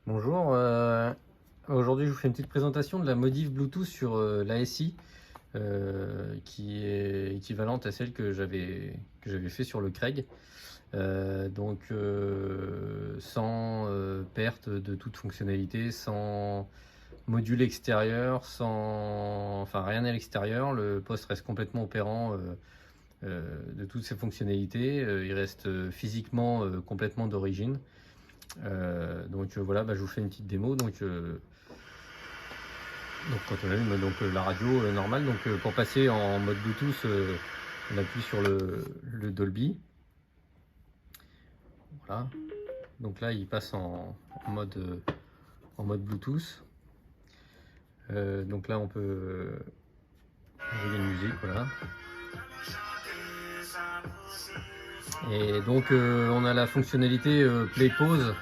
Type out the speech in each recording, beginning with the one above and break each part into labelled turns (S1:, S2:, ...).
S1: Bonjour, aujourd'hui je vous fais une petite présentation de la modif Bluetooth sur l'ASI qui est équivalente à celle que j'avais fait sur le Craig. Sans perte de toute fonctionnalité, sans module extérieur, enfin rien à l'extérieur, le poste reste complètement opérant de toutes ses fonctionnalités, il reste physiquement complètement d'origine. Voilà, je vous fais une petite démo. Donc quand on allume la radio normale, pour passer en mode Bluetooth, on appuie sur le Dolby. Voilà. Donc là, il passe en mode Bluetooth. Donc là, on peut envoyer une musique, voilà. Et donc on a la fonctionnalité play pause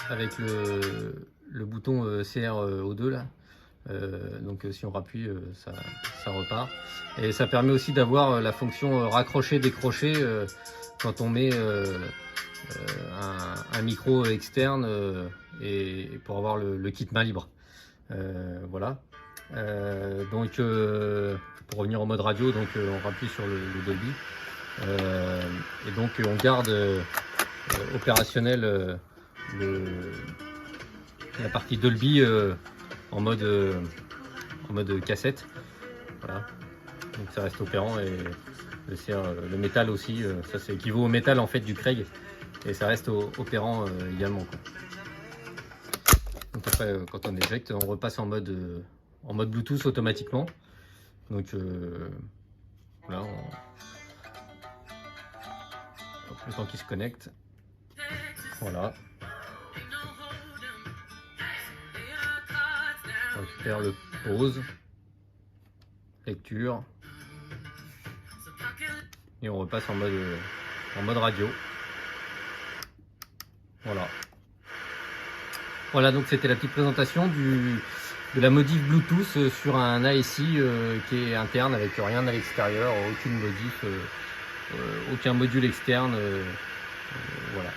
S1: avec le bouton CRO2 là. Si on rappuie, ça repart. Et ça permet aussi d'avoir la fonction raccrocher-décrocher quand on met un micro externe et pour avoir le kit main libre. Voilà. Pour revenir en mode radio, on rappuie sur le Dolby et donc on garde opérationnel la partie Dolby en mode cassette. Voilà. Donc ça reste opérant et le métal aussi, ça équivaut au métal en fait du Craig et ça reste opérant également, quoi. Donc après quand on éjecte, on repasse en mode Bluetooth automatiquement. Donc voilà, le temps qu'il se connecte. Voilà. On récupère le pause, lecture, et on repasse en mode radio. Voilà. Voilà, donc c'était la petite présentation de la modif Bluetooth sur un ASI qui est interne avec rien à l'extérieur, aucune modif, aucun module externe. Voilà.